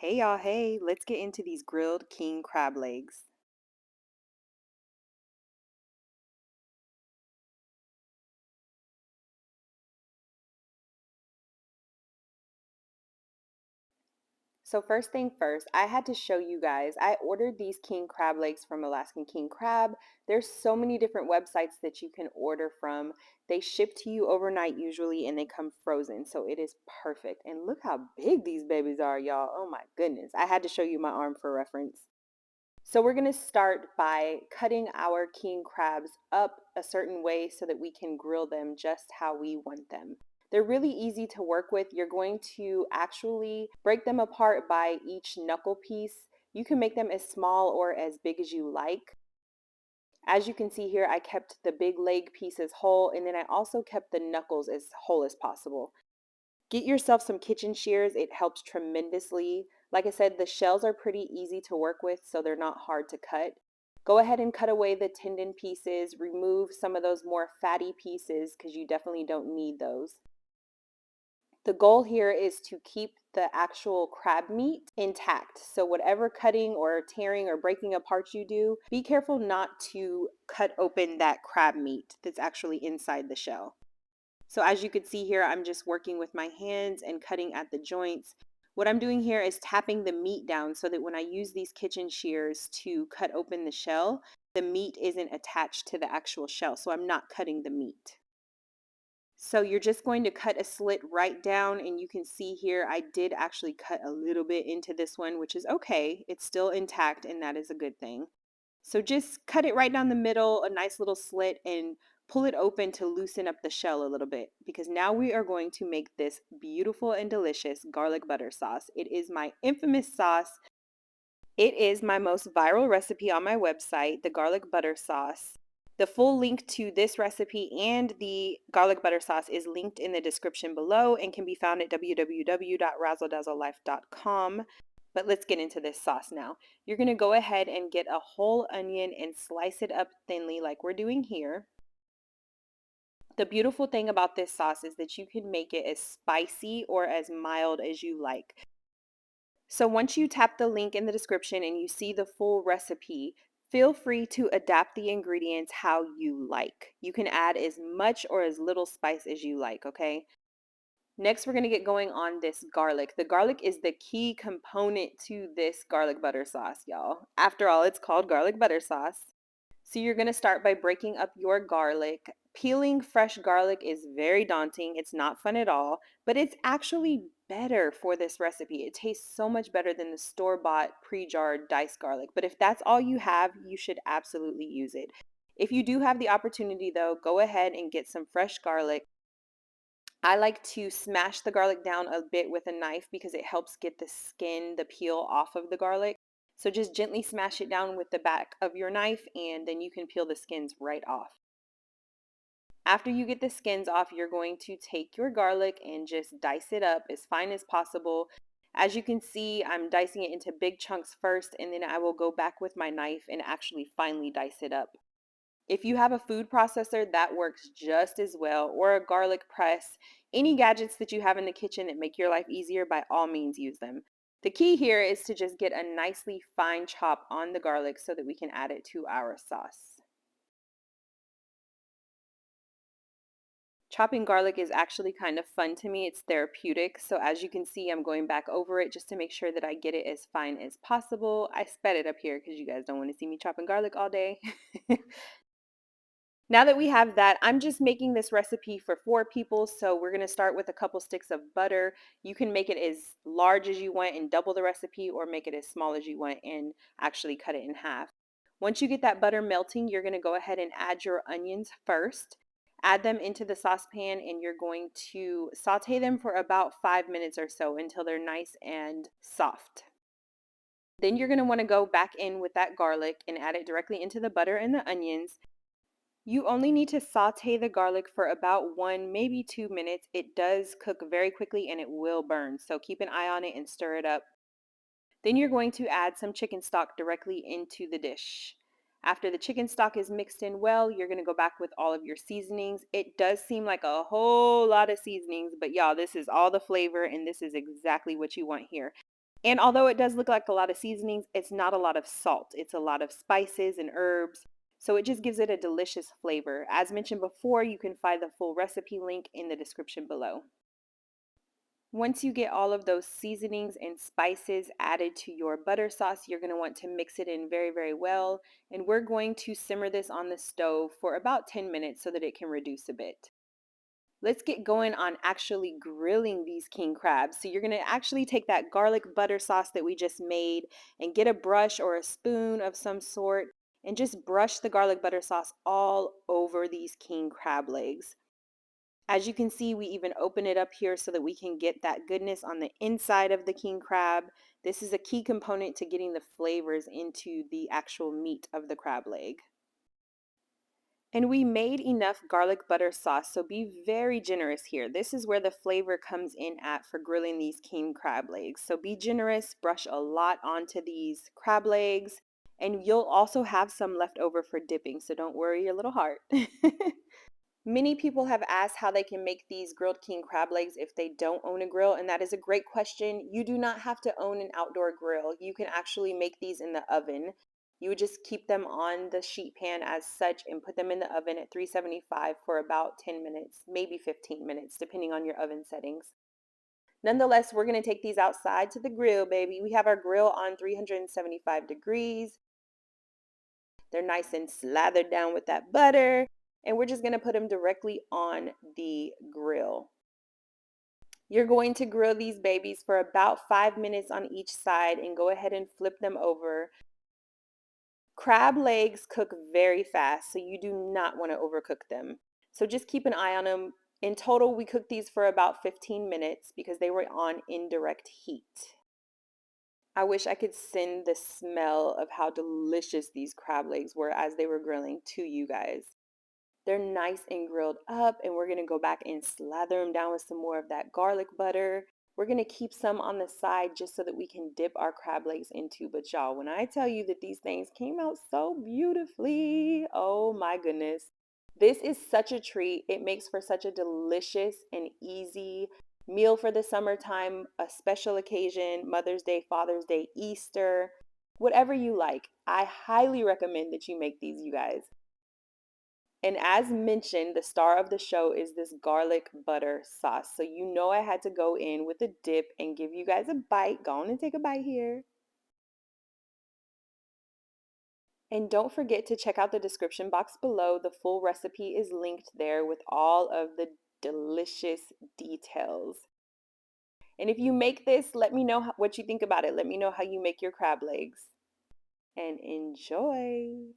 Hey y'all, hey, let's get into these grilled king crab legs. So first thing first, I had to show you guys, I ordered these king crab legs from Alaskan King Crab. There's so many different websites that you can order from. They ship to you overnight usually and they come frozen, so it is perfect. And look how big these babies are, y'all. Oh my goodness. I had to show you my arm for reference. So we're going to start by cutting our king crabs up a certain way so that we can grill them just how we want them. They're really easy to work with. You're going to actually break them apart by each knuckle piece. You can make them as small or as big as you like. As you can see here, I kept the big leg pieces whole, and then I also kept the knuckles as whole as possible. Get yourself some kitchen shears. It helps tremendously. Like I said, the shells are pretty easy to work with, so they're not hard to cut. Go ahead and cut away the tendon pieces. Remove some of those more fatty pieces because you definitely don't need those. The goal here is to keep the actual crab meat intact. So whatever cutting or tearing or breaking apart you do, be careful not to cut open that crab meat that's actually inside the shell. So as you can see here, I'm just working with my hands and cutting at the joints. What I'm doing here is tapping the meat down so that when I use these kitchen shears to cut open the shell, the meat isn't attached to the actual shell. So I'm not cutting the meat. So you're just going to cut a slit right down, and you can see here I did actually cut a little bit into this one, which is okay. It's still intact and that is a good thing. So just cut it right down the middle, a nice little slit, and pull it open to loosen up the shell a little bit because now we are going to make this beautiful and delicious garlic butter sauce. It is my infamous sauce. It is my most viral recipe on my website, the garlic butter sauce. The full link to this recipe and the garlic butter sauce is linked in the description below and can be found at www.razzledazzlelife.com. But let's get into this sauce now. You're going to go ahead and get a whole onion and slice it up thinly like we're doing here. The beautiful thing about this sauce is that you can make it as spicy or as mild as you like. So once you tap the link in the description and you see the full recipe, feel free to adapt the ingredients how you like. You can add as much or as little spice as you like, okay? Next, we're going to get going on this garlic. The garlic is the key component to this garlic butter sauce, y'all. After all, it's called garlic butter sauce. So you're going to start by breaking up your garlic. Peeling fresh garlic is very daunting. It's not fun at all, but it's actually better for this recipe. It tastes so much better than the store-bought pre-jarred diced garlic. But if that's all you have, you should absolutely use it. If you do have the opportunity though, go ahead and get some fresh garlic. I like to smash the garlic down a bit with a knife because it helps get the skin, the peel off of the garlic. So just gently smash it down with the back of your knife and then you can peel the skins right off. After you get the skins off, you're going to take your garlic and just dice it up as fine as possible. As you can see, I'm dicing it into big chunks first, and then I will go back with my knife and actually finely dice it up. If you have a food processor, that works just as well, or a garlic press. Any gadgets that you have in the kitchen that make your life easier, by all means use them. The key here is to just get a nicely fine chop on the garlic so that we can add it to our sauce. Chopping garlic is actually kind of fun to me. It's therapeutic. So as you can see, I'm going back over it just to make sure that I get it as fine as possible. I sped it up here because you guys don't want to see me chopping garlic all day. Now that we have that, I'm just making this recipe for 4 people. So we're going to start with a couple sticks of butter. You can make it as large as you want and double the recipe, or make it as small as you want and actually cut it in half. Once you get that butter melting, you're going to go ahead and add your onions first. Add them into the saucepan and you're going to saute them for about 5 minutes or so until they're nice and soft. Then you're going to want to go back in with that garlic and add it directly into the butter and the onions. You only need to saute the garlic for about 1, maybe 2 minutes. It does cook very quickly and it will burn, so keep an eye on it and stir it up. Then you're going to add some chicken stock directly into the dish. After the chicken stock is mixed in well, you're going to go back with all of your seasonings. It does seem like a whole lot of seasonings, but y'all, this is all the flavor and this is exactly what you want here. And although it does look like a lot of seasonings, it's not a lot of salt. It's a lot of spices and herbs. So it just gives it a delicious flavor. As mentioned before, you can find the full recipe link in the description below. Once you get all of those seasonings and spices added to your butter sauce, you're going to want to mix it in very, very well. And we're going to simmer this on the stove for about 10 minutes so that it can reduce a bit. Let's get going on actually grilling these king crabs. So you're going to actually take that garlic butter sauce that we just made and get a brush or a spoon of some sort and just brush the garlic butter sauce all over these king crab legs. As you can see, we even open it up here so that we can get that goodness on the inside of the king crab. This is a key component to getting the flavors into the actual meat of the crab leg. And we made enough garlic butter sauce, so be very generous here. This is where the flavor comes in at for grilling these king crab legs. So be generous, brush a lot onto these crab legs, and you'll also have some left over for dipping, so don't worry your little heart. Many people have asked how they can make these grilled king crab legs if they don't own a grill, and that is a great question. You do not have to own an outdoor grill. You can actually make these in the oven. You would just keep them on the sheet pan as such and put them in the oven at 375 for about 10 minutes, maybe 15 minutes, depending on your oven settings. Nonetheless, we're going to take these outside to the grill, baby. We have our grill on 375 degrees. They're nice and slathered down with that butter. And we're just going to put them directly on the grill. You're going to grill these babies for about 5 minutes on each side and go ahead and flip them over. Crab legs cook very fast, so you do not want to overcook them. So just keep an eye on them. In total, we cooked these for about 15 minutes because they were on indirect heat. I wish I could send the smell of how delicious these crab legs were as they were grilling to you guys. They're nice and grilled up, and we're going to go back and slather them down with some more of that garlic butter. We're going to keep some on the side just so that we can dip our crab legs into. But y'all, when I tell you that these things came out so beautifully, oh my goodness. This is such a treat. It makes for such a delicious and easy meal for the summertime, a special occasion, Mother's Day, Father's Day, Easter, whatever you like. I highly recommend that you make these, you guys. And as mentioned, the star of the show is this garlic butter sauce. So you know I had to go in with a dip and give you guys a bite. Go on and take a bite here. And don't forget to check out the description box below. The full recipe is linked there with all of the delicious details. And if you make this, let me know what you think about it. Let me know how you make your crab legs. And enjoy.